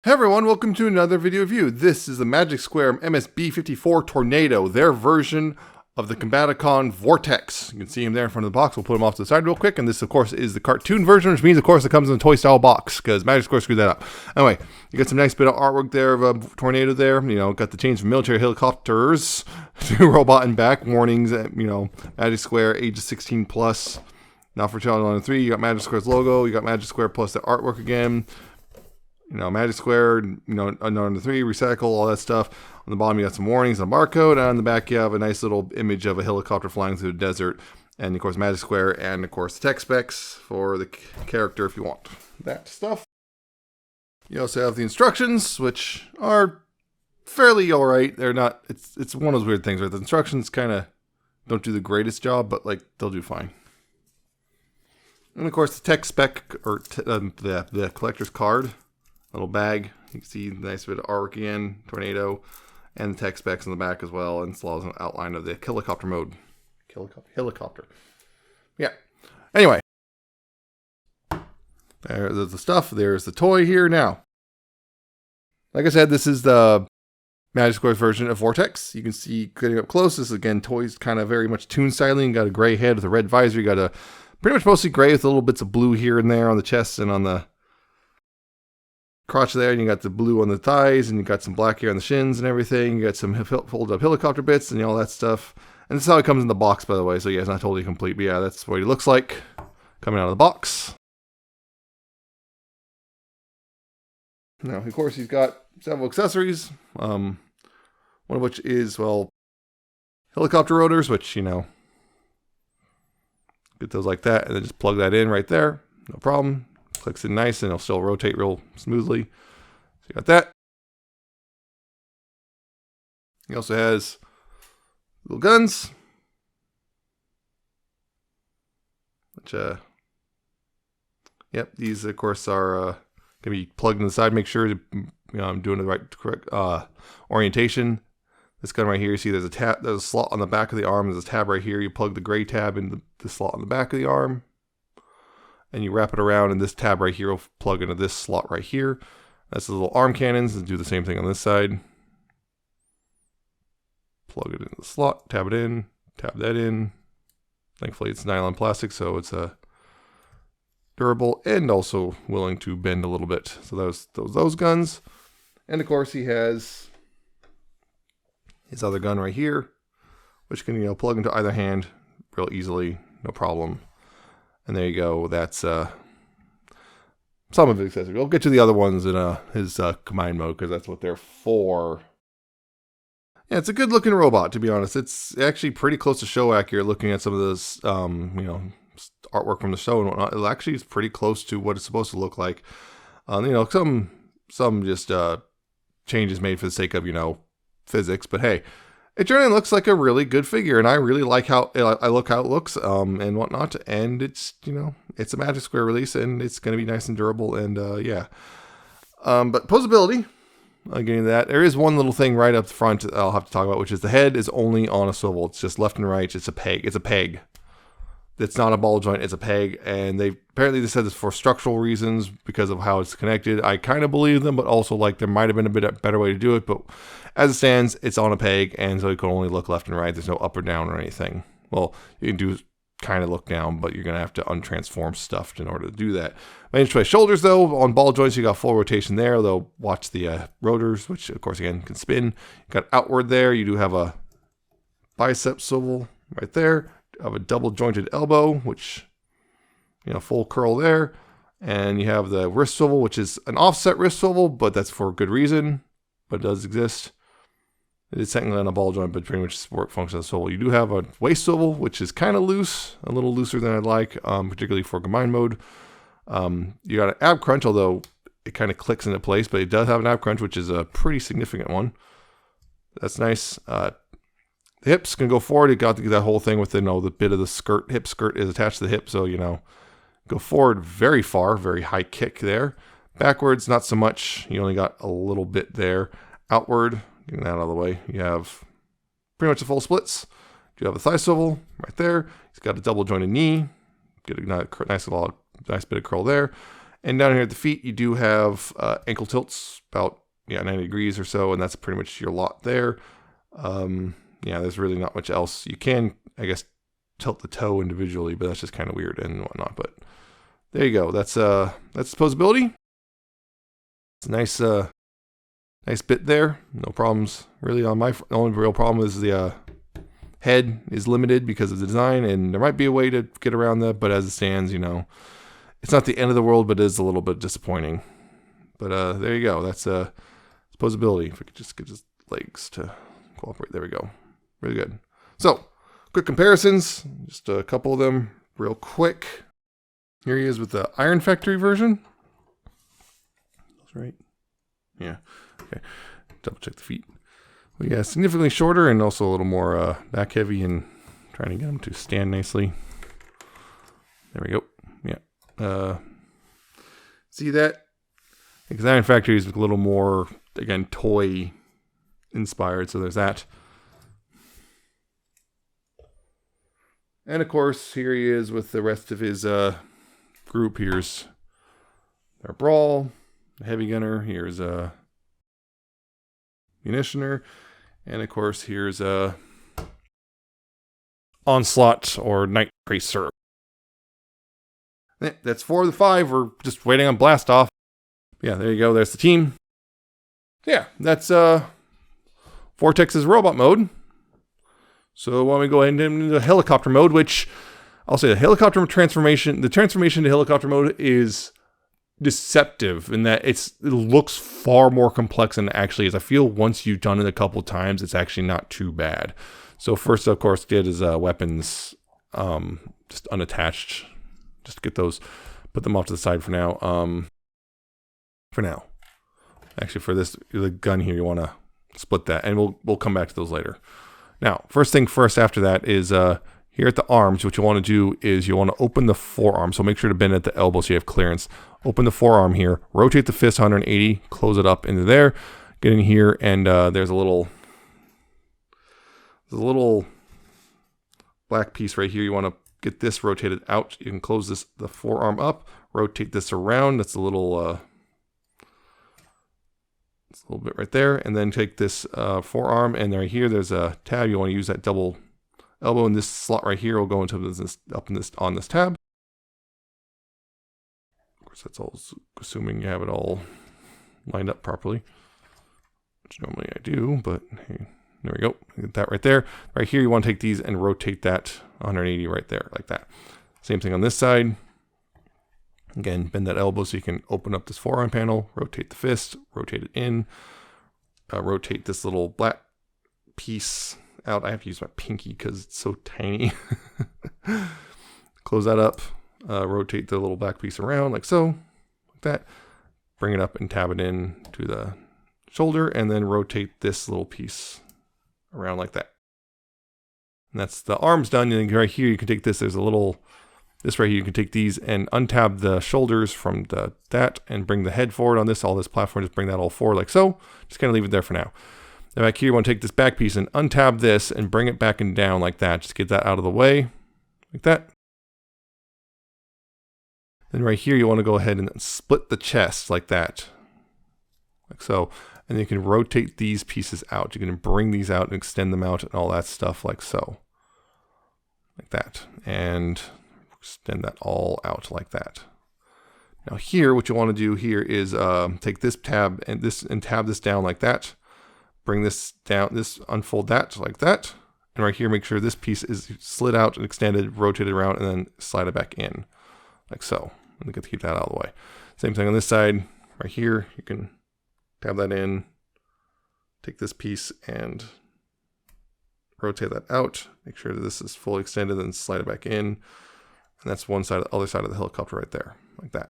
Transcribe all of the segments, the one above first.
Hey everyone, welcome to another video review. This is the Magic Square MS-B54 Tornado, their version of the Combaticon Vortex. You can see him there in front of the box. We'll put him off to the side real quick. And this, of course, is the cartoon version, which means, of course, it comes in a toy-style box, because Magic Square screwed that up. Anyway, you got some nice bit of artwork there of a tornado there. You know, got the chains from military helicopters to robot and back. Warnings, you know, Magic Square, age 16 plus. Now for Challenge 1 and 3, you got Magic Square's logo. You got Magic Square plus the artwork again. You know, Magic Square, you know, unknown to 3, recycle, all that stuff. On the bottom, you got some warnings and a barcode. And on the back, you have a nice little image of a helicopter flying through the desert. And, of course, Magic Square and, of course, the tech specs for the character if you want that stuff. You also have the instructions, which are fairly alright. They're not, it's one of those weird things, right? The instructions kind of don't do the greatest job, but, like, they'll do fine. And, of course, the tech spec, or the collector's card. Little bag. You can see the nice bit of artwork again, tornado, and the tech specs on the back as well, and as well as an outline of the helicopter mode. Helicopter. Yeah. Anyway. There's the stuff. There's the toy here now. Like I said, this is the Magic Square's version of Vortex. You can see getting up close. This is, again, toys kind of very much Toon styling. Got a gray head with a red visor. You got a pretty much mostly gray with little bits of blue here and there on the chest and on the crotch there, and you got the blue on the thighs, and you got some black here on the shins and everything. You got some folded up helicopter bits and all that stuff. And this is how it comes in the box, by the way. So yeah, it's not totally complete, but yeah, that's what he looks like coming out of the box. Now, of course, he's got several accessories. One of which is, well, helicopter rotors, which, you know, get those like that, and then just plug that in right there. No problem. Clicks in nice and it'll still rotate real smoothly. So you got that. He also has little guns, which yep, these of course are gonna be plugged in the side. Make sure to, you know, I'm doing the correct orientation. This gun right here, you see there's a tab, there's a slot on the back of the arm. There's a tab right here. You plug the gray tab into the slot on the back of the arm. And you wrap it around, and this tab right here will plug into this slot right here. That's the little arm cannons, and do the same thing on this side. Plug it into the slot, tab it in, tab that in. Thankfully, it's nylon plastic, so it's durable and also willing to bend a little bit. So those guns. And of course, he has his other gun right here, which can, you know, plug into either hand real easily, no problem. And there you go. That's some of his accessories. We'll get to the other ones in his combined mode, because that's what they're for. Yeah, it's a good looking robot, to be honest. It's actually pretty close to show accurate looking at some of this, you know, artwork from the show and whatnot. It actually is pretty close to what it's supposed to look like. You know, some just changes made for the sake of, you know, physics. But hey, it generally looks like a really good figure, and I really like how it looks and whatnot. And it's, you know, it's a Magic Square release, and it's going to be nice and durable, and yeah. But posability, getting to that, there is one little thing right up front I'll have to talk about, which is the head is only on a swivel. It's just left and right. It's a peg. It's a peg. It's not a ball joint. It's a peg, and they said this for structural reasons because of how it's connected. I kind of believe them, but also like there might have been a bit better way to do it. But as it stands, it's on a peg, and so you can only look left and right. There's no up or down or anything. Well, you can do kind of look down, but you're gonna have to untransform stuff in order to do that. Managed by shoulders though, on ball joints you got full rotation there. Though watch the rotors, which of course again can spin. You got outward there. You do have a bicep swivel right there. Of a double jointed elbow, which, you know, full curl there. And you have the wrist swivel, which is an offset wrist swivel, but that's for good reason, but it does exist. It is technically on a ball joint, but pretty much functions as a swivel. You do have a waist swivel, which is kind of loose, a little looser than I'd like, particularly for combined mode. You got an ab crunch, although it kind of clicks into place, but it does have an ab crunch, which is a pretty significant one. That's nice. The hips can go forward. You got that whole thing with the, you know, the bit of the skirt, hip skirt is attached to the hip, so, you know, go forward very far, very high kick there. Backwards, not so much. You only got a little bit there. Outward, getting that out of the way, you have pretty much the full splits. You have a thigh swivel right there. He's got a double jointed knee. Get a nice bit of curl there. And down here at the feet, you do have ankle tilts, about 90 degrees or so, and that's pretty much your lot there. Yeah, there's really not much else. You can, I guess, tilt the toe individually, but that's just kind of weird and whatnot. But there you go. That's disposability. It's a nice nice bit there. No problems really on my. The only real problem is the head is limited because of the design, and there might be a way to get around that. But as it stands, it's not the end of the world, but it is a little bit disappointing. But there you go. That's disposability. If we could just get his legs to cooperate. There we go. Really good. So, quick comparisons. Just a couple of them real quick. Here he is with the Iron Factory version. That's right. Yeah. Okay. Double check the feet. We got significantly shorter and also a little more back heavy, and trying to get him to stand nicely. There we go. Yeah. See that? Because Iron Factory is a little more, again, toy inspired. So there's that. And of course, here he is with the rest of his group. Here's our Brawl, the Heavy Gunner. Here's Munitioner. And of course, here's Onslaught or Night Tracer. That's 4 of the 5. We're just waiting on Blast Off. Yeah, there you go. There's the team. Yeah, that's Vortex's robot mode. So why don't we go ahead and into the helicopter mode, which I'll say the transformation to helicopter mode is deceptive in that it looks far more complex than it actually is. I feel once you've done it a couple times, it's actually not too bad. So first, of course, get his weapons just unattached. Just get those, put them off to the side for now. Actually, for the gun here, you want to split that, and we'll come back to those later. Now, first thing first after that is here at the arms, what you want to do is you want to open the forearm. So make sure to bend at the elbow so you have clearance. Open the forearm here, rotate the fist 180, close it up into there. Get in here, and there's a little black piece right here. You want to get this rotated out. You can close the forearm up, rotate this around. That's a little bit right there, and then take this forearm, and right here there's a tab. You want to use that double elbow, and this slot right here will go into this on this tab. Of course, that's all assuming you have it all lined up properly, which normally I do. But hey, there we go. Get that right there. Right here, you want to take these and rotate that 180 right there, like that. Same thing on this side. Again, bend that elbow so you can open up this forearm panel, rotate the fist, rotate it in, rotate this little black piece out. I have to use my pinky because it's so tiny. Close that up, rotate the little black piece around like so, like that. Bring it up and tab it in to the shoulder, and then rotate this little piece around like that. And that's the arms done. And then right here, you can take this, this right here, you can take these and untab the shoulders from that and bring the head forward on all this platform, just bring that all forward like so. Just kind of leave it there for now. Then back here, you want to take this back piece and untab this and bring it back and down like that. Just get that out of the way, like that. Then right here, you want to go ahead and split the chest like that, like so. And then you can rotate these pieces out. You can bring these out and extend them out and all that stuff like so, like that. And extend that all out like that. Now here, what you want to do here is take this tab and tab this down like that. Bring this down, unfold that like that. And right here, make sure this piece is slid out and extended, rotated around, and then slide it back in like so. And get to keep that out of the way. Same thing on this side. Right here, you can tab that in, take this piece and rotate that out. Make sure that this is fully extended, then slide it back in. And that's one side, the other side of the helicopter right there, like that.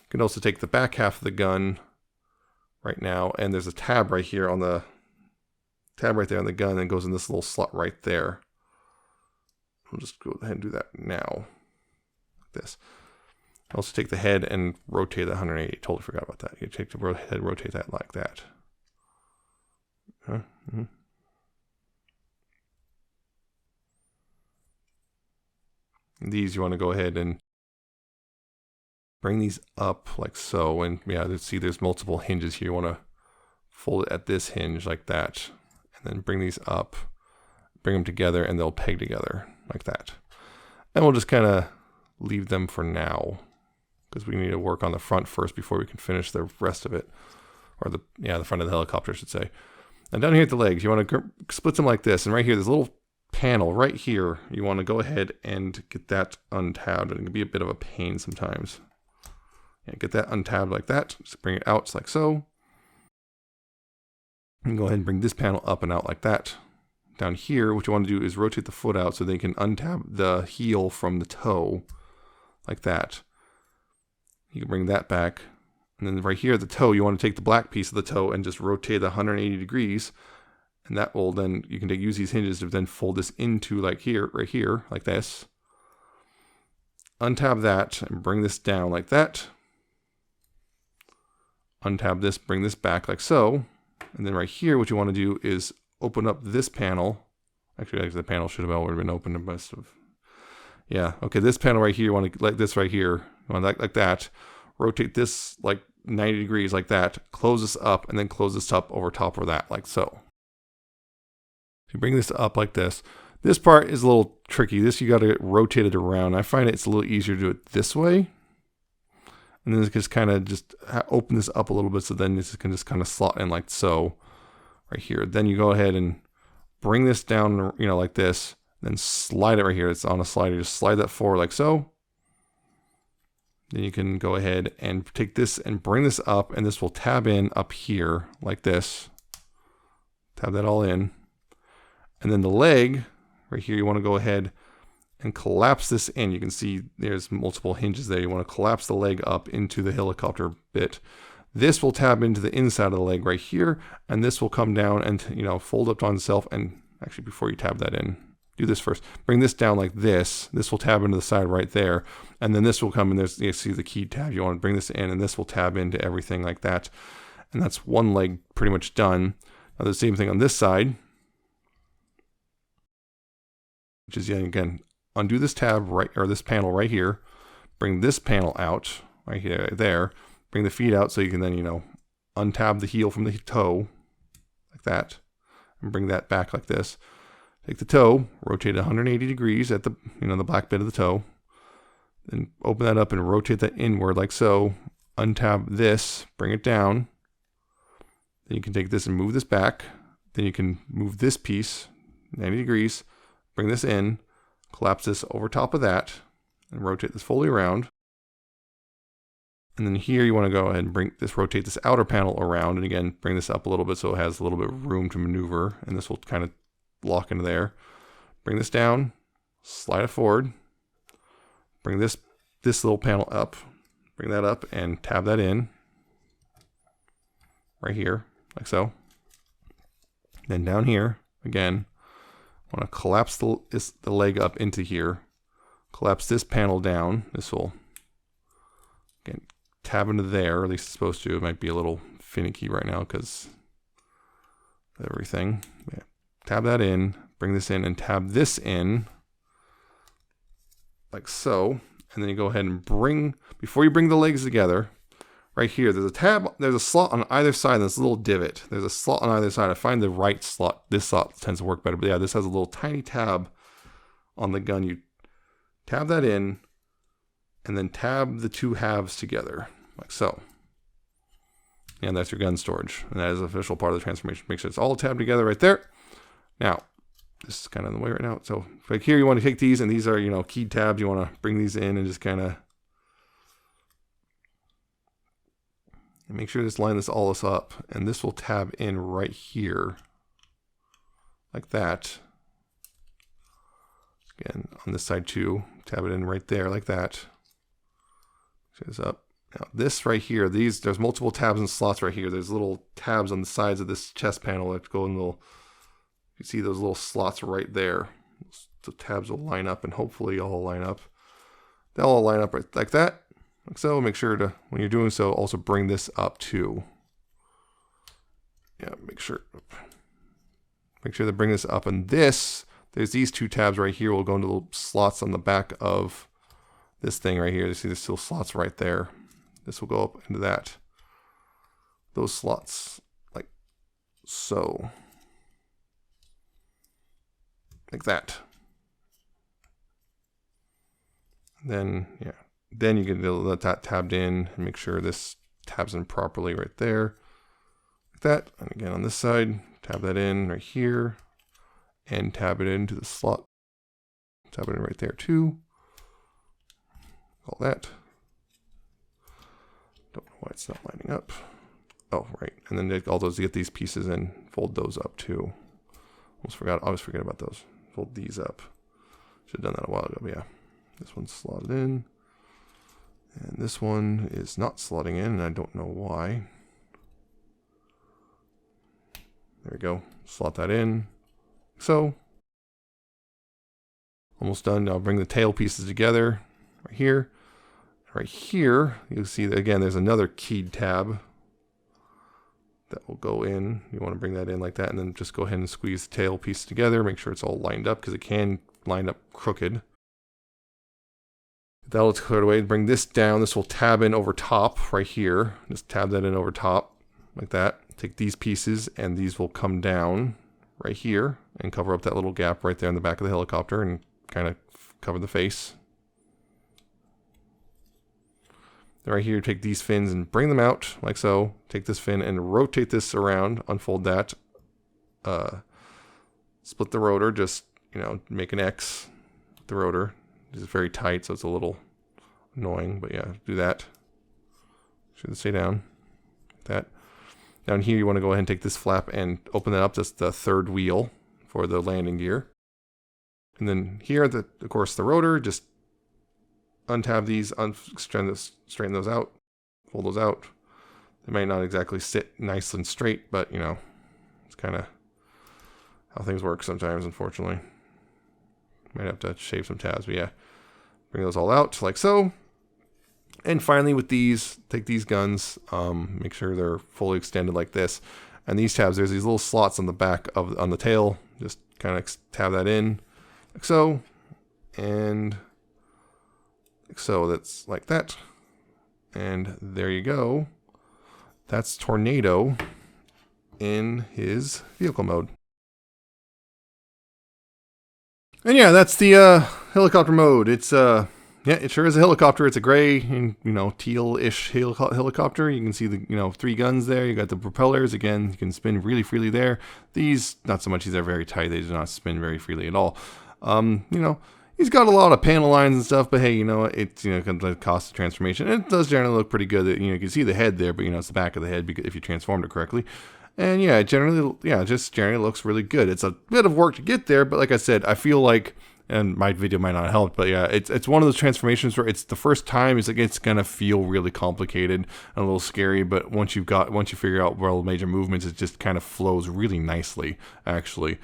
You can also take the back half of the gun right now, and there's a tab right here on the tab right there on the gun, and it goes in this little slot right there. I'll just go ahead and do that now, like this. Also take the head and rotate that 180. Totally forgot about that. You take the head, rotate that like that. These you want to go ahead and bring these up like so. And yeah, let's see, there's multiple hinges here. You want to fold it at this hinge like that. And then bring these up, bring them together, and they'll peg together like that. And we'll just kind of leave them for now, because we need to work on the front first before we can finish the rest of it. Or the front of the helicopter, I should say. And down here at the legs, you want to split them like this. And right here, there's a little panel right here. You want to go ahead and get that untabbed. It can be a bit of a pain sometimes. Yeah, get that untabbed like that. Just bring it out like so. And go ahead and bring this panel up and out like that. Down here, what you want to do is rotate the foot out so they can untab the heel from the toe like that. You can bring that back. And then right here at the toe, you want to take the black piece of the toe and just rotate it 180 degrees. And that will then, you can use these hinges to then fold this into like here, right here, like this. Untab that and bring this down like that. Untab this, bring this back like so. And then right here, what you want to do is open up this panel. Actually, the panel should have already been opened. It must have. Yeah, okay, this panel right here, you want to, like this right here, you want like that. Rotate this like 90 degrees like that. Close this up and then close this up over top of that like so. You bring this up like this. This part is a little tricky. This you got to rotate it around. I find it's a little easier to do it this way. And then just kind of just open this up a little bit so then this can just kind of slot in like so right here. Then you go ahead and bring this down, you know, like this. Then slide it right here. It's on a slider. Just slide that forward like so. Then you can go ahead and take this and bring this up, and this will tab in up here like this. Tab that all in. And then the leg right here, you want to go ahead and collapse this in. You can see there's multiple hinges there. You want to collapse the leg up into the helicopter bit. This will tab into the inside of the leg right here, and this will come down and, you know, fold up on itself. And actually, before you tab that in, do this first. Bring this down like this. This will tab into the side right there. And then this will come, and there's, you see the key tab. You want to bring this in, and this will tab into everything like that. And that's one leg pretty much done. Now the same thing on this side, which is, again, undo this tab right, or this panel right here. Bring this panel out right here, right there. Bring the feet out so you can then, you know, untab the heel from the toe like that, and bring that back like this. Take the toe, rotate it 180 degrees at the, you know, the black bit of the toe. Then open that up and rotate that inward like so. Untab this, bring it down. Then you can take this and move this back. Then you can move this piece 90 degrees, bring this in, collapse this over top of that, and rotate this fully around. And then here you want to go ahead and rotate this outer panel around, and again, bring this up a little bit so it has a little bit of room to maneuver, and this will kind of lock into there. Bring this down, slide it forward, bring this little panel up, bring that up and tab that in right here, like so. Then down here, again, I want to collapse the leg up into here, collapse this panel down. This will, again, tab into there, or at least it's supposed to. It might be a little finicky right now because everything. Yeah. Tab that in, bring this in, and tab this in like so. And then you go ahead and before you bring the legs together, right here, there's a slot on either side, and this little divot. There's a slot on either side. I find the right slot, this slot tends to work better. But yeah, this has a little tiny tab on the gun. You tab that in, and then tab the two halves together, like so. And that's your gun storage. And that is the official part of the transformation. Make sure it's all tabbed together right there. Now, this is kind of in the way right now. So right here, you want to take these, and these are, you know, keyed tabs. You want to bring these in and just kind of make sure to line all this up. And this will tab in right here, like that. Again, on this side too, tab it in right there, like that. Show this up. Now this right here, there's multiple tabs and slots right here. There's little tabs on the sides of this chest panel that go in little. You see those little slots right there. The tabs will line up, and hopefully all line up. They'll all line up right like that. Like so. Make sure to, when you're doing so, also bring this up too. Yeah, make sure to bring this up. And there's these two tabs right here will go into little slots on the back of this thing right here. You see there's still slots right there. This will go up into that. Those slots, like so. Like that. Then, yeah. Then you can let that tabbed in and make sure this tabs in properly right there. Like that. And again on this side, tab that in right here. And tab it into the slot. Tab it in right there too. All that. Don't know why it's not lining up. Oh, right. And then all those, get these pieces and fold those up too. I always forget about those. Fold these up. Should have done that a while ago, but yeah. This one's slotted in. And this one is not slotting in, and I don't know why. There we go. Slot that in. So, almost done. I'll bring the tail pieces together right here. Right here, you'll see that again, there's another keyed tab that will go in. You want to bring that in like that, and then just go ahead and squeeze the tail piece together. Make sure it's all lined up, because it can line up crooked. That'll clear away. Bring this down. This will tab in over top right here. Just tab that in over top like that. Take these pieces, and these will come down right here and cover up that little gap right there in the back of the helicopter and kind of cover the face. Then right here, take these fins and bring them out like so. Take this fin and rotate this around. Unfold that. Split the rotor. Just, make an X with the rotor. It's very tight, so it's a little annoying, but yeah, do that. Should stay down. Like that. Down here, you want to go ahead and take this flap and open that up. That's the third wheel for the landing gear. And then here, of course, the rotor. Just untab these, straighten those out, fold those out. They might not exactly sit nice and straight, but it's kind of how things work sometimes, unfortunately. Might have to shave some tabs, but yeah. Bring those all out like so. And finally with these, take these guns, make sure they're fully extended like this. And these tabs, there's these little slots on the back on the tail. Just kind of tab that in like so. And like so, that's like that. And there you go. That's Tornado in his vehicle mode. And yeah, that's the helicopter mode. It's yeah, it sure is a helicopter. It's a gray and teal-ish helicopter. You can see the 3 guns there. You got the propellers. Again, you can spin really freely there. These not so much. These are very tight. They do not spin very freely at all. He's got a lot of panel lines and stuff, but hey, it's the cost of transformation. It does generally look pretty good. You can see the head there, but it's the back of the head if you transformed it correctly. And yeah, it just generally looks really good. It's a bit of work to get there, but like I said, I feel like, and my video might not help, but yeah, it's one of those transformations where it's the first time it's gonna feel really complicated and a little scary, but once you figure out where all the major movements, it just kind of flows really nicely, actually.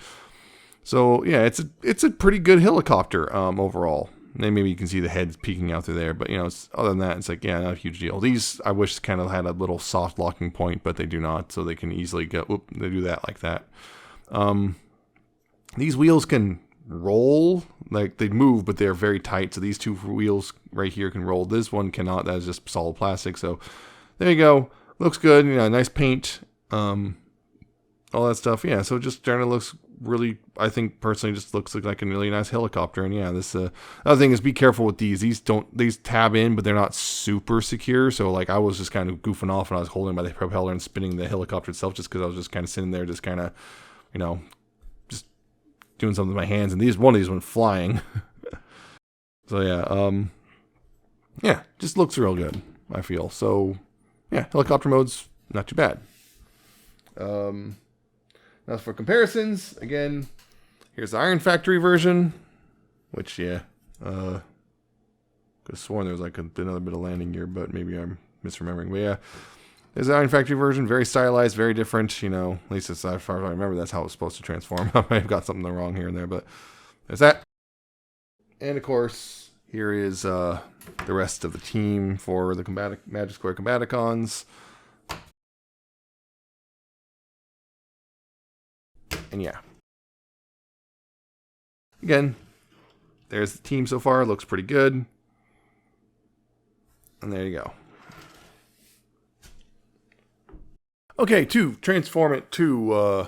So yeah, it's a pretty good helicopter overall. And maybe you can see the heads peeking out through there, but other than that, it's like, yeah, not a huge deal. These I wish kind of had a little soft locking point, but they do not, so they can easily go. They do that like that. These wheels can roll, like they move, but they're very tight. So these 2 wheels right here can roll. This one cannot. That is just solid plastic. So there you go. Looks good. Nice paint. All that stuff. Yeah. So it just generally looks really, I think personally, just looks like a really nice helicopter. And yeah, this other thing is be careful with these. These tab in, but they're not super secure. So like I was just kind of goofing off when I was holding by the propeller and spinning the helicopter itself, just because I was just kind of sitting there, just kind of, just doing something with my hands. And one of these went flying. So yeah, yeah, just looks real good, I feel. So yeah, helicopter mode's not too bad. Now for comparisons, again, here's the Iron Factory version, which, yeah, could have sworn there was like another bit of landing gear, but maybe I'm misremembering. But yeah, there's the Iron Factory version, very stylized, very different, at least as far as I remember, that's how it's supposed to transform. I might have got something wrong here and there, but there's that. And of course, here is the rest of the team for the Magic Square Combaticons. And yeah. Again, there's the team so far. Looks pretty good. And there you go. Okay, to transform it to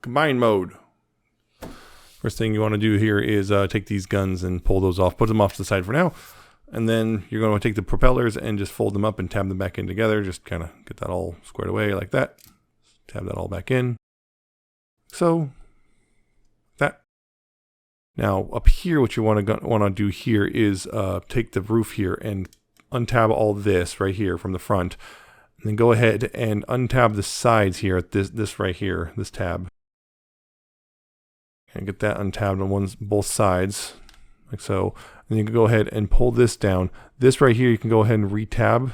combine mode. First thing you want to do here is take these guns and pull those off. Put them off to the side for now. And then you're going to take the propellers and just fold them up and tab them back in together. Just kind of get that all squared away like that. Tab that all back in. So, that. Now, up here, what you want to do here is take the roof here and untab all this right here from the front. And then go ahead and untab the sides here at this right here, this tab. And get that untabbed on both sides, like so. And you can go ahead and pull this down. This right here, you can go ahead and retab.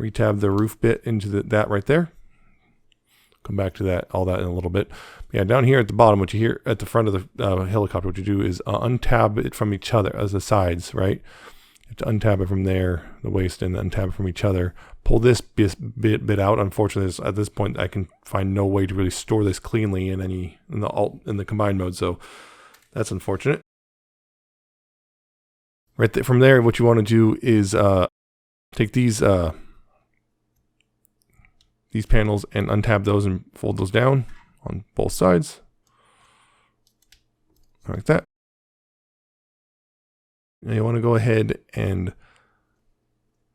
Retab the roof bit into that right there. Come back to that, all that in a little bit. But yeah, down here at the bottom, what you hear at the front of the helicopter, what you do is untab it from each other as the sides, right? You have to untab it from there, the waist, and untab it from each other. Pull this bit out. Unfortunately, at this point, I can find no way to really store this cleanly in the combined mode. So that's unfortunate. Right there, from there, what you want to do is take these panels and untab those and fold those down on both sides, like that. And you want to go ahead and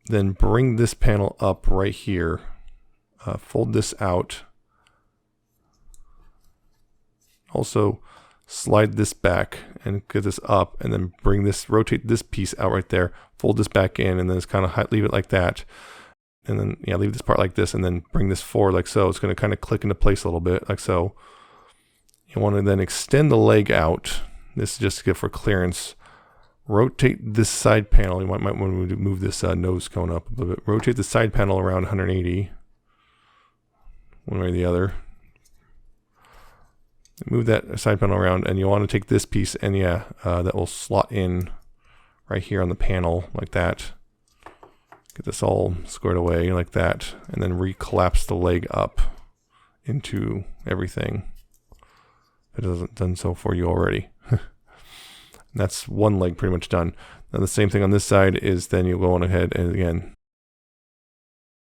then bring this panel up right here. Fold this out. Also slide this back and get this up, and then rotate this piece out right there. Fold this back in, and then just kind of leave it like that. And then, yeah, leave this part like this, and then bring this forward like so. It's going to kind of click into place a little bit, like so. You want to then extend the leg out. This is just good for clearance. Rotate this side panel. You might want to move this nose cone up a little bit. Rotate the side panel around 180, one way or the other. Move that side panel around, and you want to take this piece, and yeah, that will slot in right here on the panel like that. Get this all squared away like that, and then recollapse the leg up into everything. It hasn't done so for you already. That's one leg pretty much done. Now the same thing on this side is then you go on ahead and again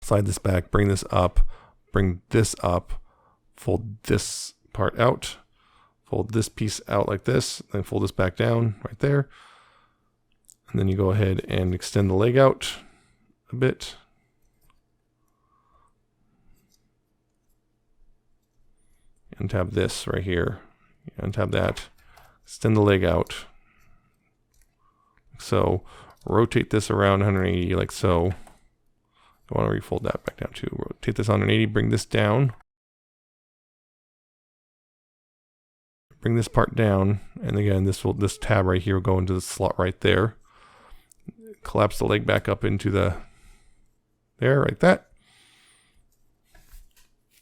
slide this back, bring this up, fold this part out, fold this piece out like this, then fold this back down right there. And then you go ahead and extend the leg out a bit. Untab this right here. Untab that. Extend the leg out. So rotate this around 180 like so. I want to refold that back down too. Rotate this 180, bring this down. Bring this part down, and again this tab right here will go into the slot right there. Collapse the leg back up into there, like that.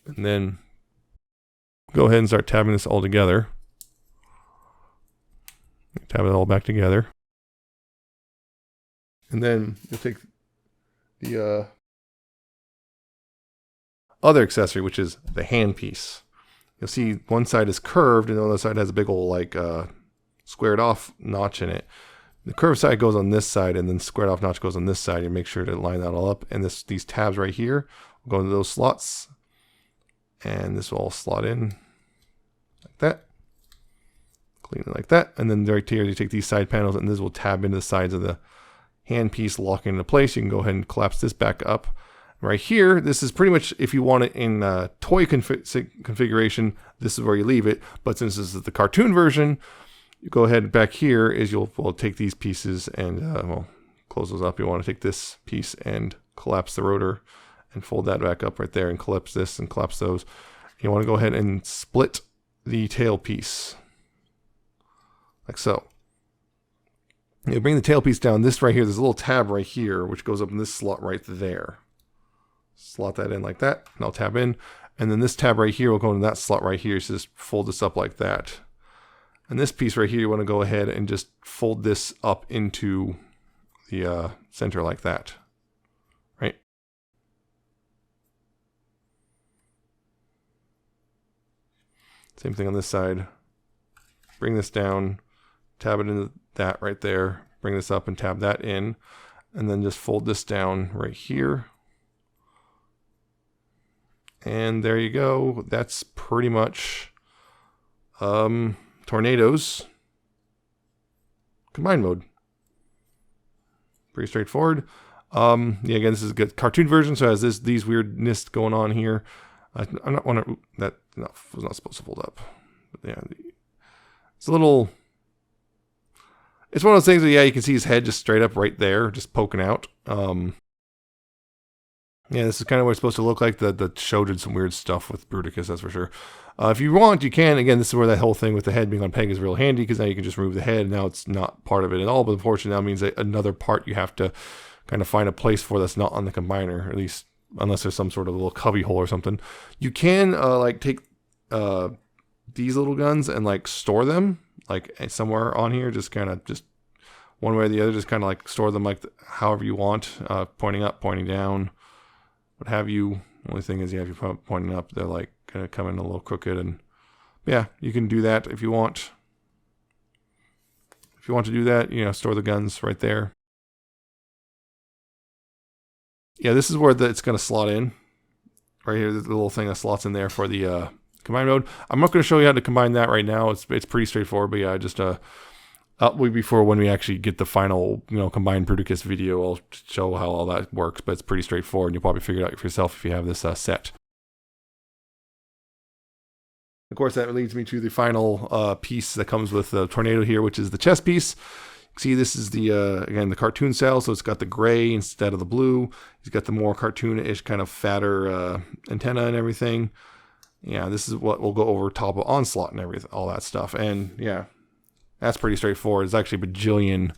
And then go ahead and start tabbing this all together. Tab it all back together. And then you'll take the other accessory, which is the handpiece. You'll see one side is curved and the other side has a big old like squared off notch in it. The curved side goes on this side and then squared off notch goes on this side. You make sure to line that all up. And these tabs right here will go into those slots. And this will all slot in like that. Clean it like that. And then right here you take these side panels and this will tab into the sides of the handpiece, locking into place. You can go ahead and collapse this back up. Right here, this is pretty much if you want it in toy configuration, this is where you leave it. But since this is the cartoon version, you go ahead back here is you'll take these pieces and well, close those up. You want to take this piece and collapse the rotor and fold that back up right there and collapse this and collapse those. You want to go ahead and split the tail piece like so. You bring the tail piece down. This right here, there's a little tab right here which goes up in this slot right there. Slot that in like that, and I'll tab in. And then this tab right here will go into that slot right here. So just fold this up like that. And this piece right here, you want to go ahead and just fold this up into the center like that. Right? Same thing on this side. Bring this down, tab it into that right there, bring this up and tab that in, and then just fold this down right here. And there you go. That's pretty much Tornado's combined mode. Pretty straightforward. Yeah, again, this is a good cartoon version, so it has these weirdness going on here. I'm not want to. That was not supposed to fold up. But yeah, it's a little. It's one of those things that, yeah, you can see his head just straight up right there, just poking out. Yeah, this is kind of what it's supposed to look like. The show did some weird stuff with Bruticus, that's for sure. If you want, you can. Again, this is where that whole thing with the head being on peg is real handy, because now you can just remove the head, and now it's not part of it at all. But unfortunately, that means that another part you have to kind of find a place for that's not on the combiner, at least unless there's some sort of little cubby hole or something. You can like take these little guns and like store them like somewhere on here, just kind of just one way or the other, just kind of like store them like however you want, pointing up, pointing down, what have you. Only thing is, yeah, if you put pointing up, they're like kind of coming a little crooked, and yeah, you can do that if you want. If you want to do that, you know, store the guns right there. Yeah, this is where it's going to slot in. Right here, the little thing that slots in there for the combine mode. I'm not going to show you how to combine that right now. It's pretty straightforward, but yeah, just before when we actually get the final, you know, combined Bruticus video, I'll show how all that works, but it's pretty straightforward, and you'll probably figure it out for yourself if you have this set. Of course, that leads me to the final piece that comes with the Tornado here, which is the chest piece. See, this is the, again, the cartoon cell, so it's got the gray instead of the blue. He's got the more cartoon-ish kind of fatter antenna and everything. Yeah, this is what we'll go over top of Onslaught and everything, all that stuff. And yeah, that's pretty straightforward. It's actually there's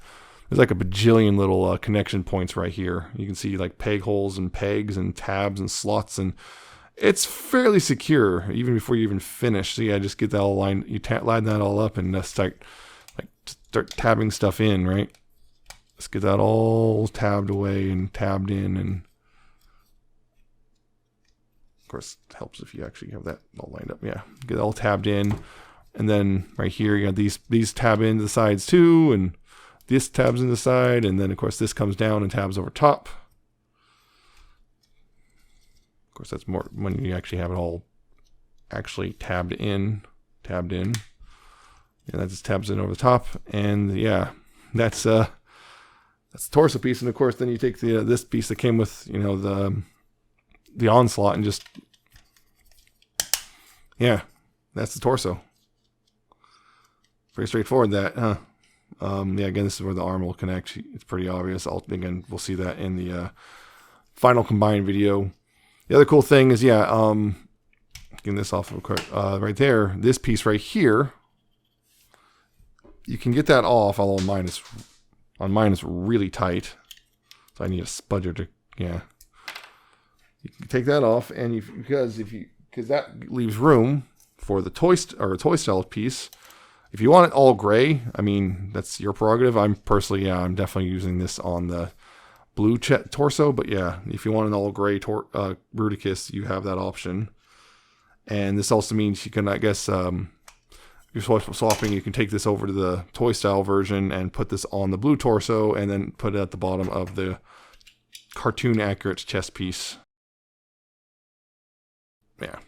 like a bajillion little connection points right here. You can see like peg holes and pegs and tabs and slots, and it's fairly secure even before you even finish. So yeah, just get that all lined, you line that all up and start tabbing stuff in, right? Let's get that all tabbed away and tabbed in, and of course it helps if you actually have that all lined up. Yeah, get it all tabbed in, and then right here you got these tab into the sides too, and this tabs in the side, and then of course this comes down and tabs over top. Of course, that's more when you actually have it all actually tabbed in. Yeah, that just tabs in over the top, and yeah, that's the torso piece. And of course, then you take this piece that came with, you know, the Onslaught, and just, yeah, that's the torso. Pretty straightforward, that, huh? Yeah, again, this is where the arm will connect. It's pretty obvious. Again, we'll see that in the final combined video. The other cool thing is, yeah, getting this off of right there, this piece right here, you can get that off, although on mine it's really tight, so I need a spudger to, yeah. You can take that off, and because that leaves room for the toy style piece. If you want it all gray, I mean, that's your prerogative. I'm definitely using this on the blue torso, but yeah, if you want an all gray Bruticus, you have that option. And this also means you can, I guess, you're swapping, you can take this over to the toy style version and put this on the blue torso, and then put it at the bottom of the cartoon accurate chest piece. Yeah,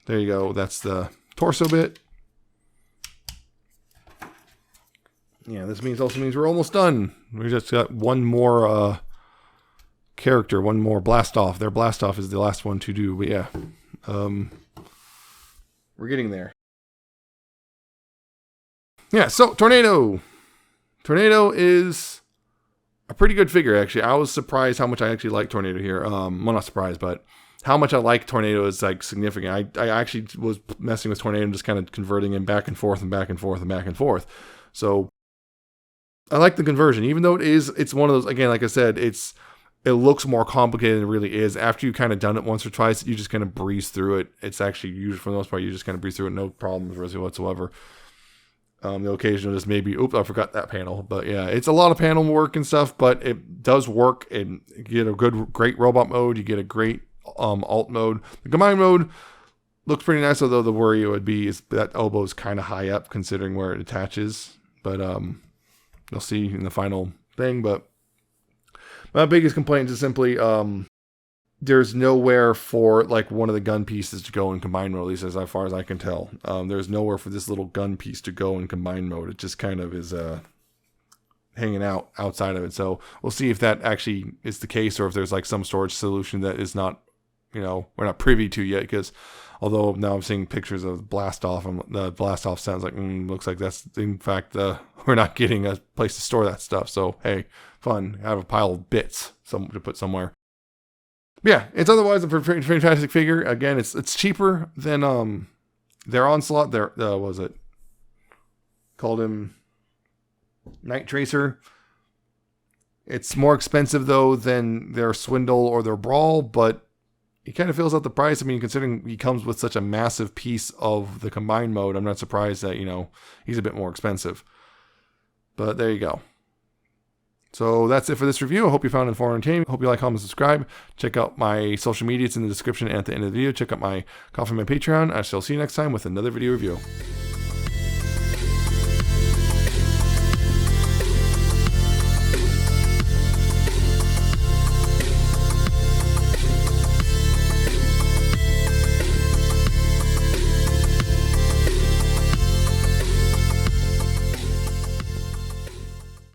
there you go. That's the torso bit. Yeah, this also means we're almost done. We just got one more character, one more blast off. Their blast off is the last one to do, but yeah, we're getting there. Yeah, so Tornado is a pretty good figure, actually. I was surprised how much I actually like Tornado here. Well, not surprised, but how much I like Tornado is like significant. I actually was messing with Tornado and just kind of converting him back and forth and back and forth and back and forth. So I like the conversion, even though it's one of those, again, like I said, it looks more complicated than it really is. After you kind of done it once or twice, you just kind of breeze through it. It's actually, usually for the most part, you just kind of breeze through it, no problems really whatsoever. The occasional just maybe, oops, I forgot that panel. But yeah, it's a lot of panel work and stuff, but it does work, and you get a great robot mode. You get a great alt mode. The combine mode looks pretty nice, although the worry would be is that elbow is kind of high up considering where it attaches. But You'll see in the final thing, but my biggest complaint is simply there's nowhere for like one of the gun pieces to go in combined mode, at least as far as I can tell. There's nowhere for this little gun piece to go in combined mode. It just kind of is hanging out outside of it. So we'll see if that actually is the case, or if there's like some storage solution that is not, you know, we're not privy to yet. Because although now I'm seeing pictures of blast off, and the blast off sounds like looks like that's in fact we're not getting a place to store that stuff. So hey, fun, I have a pile of bits to put somewhere. Yeah, it's otherwise a fantastic figure. Again, it's cheaper than their Onslaught. Their what was it? Called him Night Tracer. It's more expensive though than their Swindle or their Brawl, but he kind of fills out the price. I mean, considering he comes with such a massive piece of the combined mode, I'm not surprised that, you know, he's a bit more expensive. But there you go. So that's it for this review. I hope you found it informative and entertaining. Hope you like, comment, subscribe. Check out my social media. It's in the description and at the end of the video. Check out my Ko-Fi, my Patreon. I shall see you next time with another video review.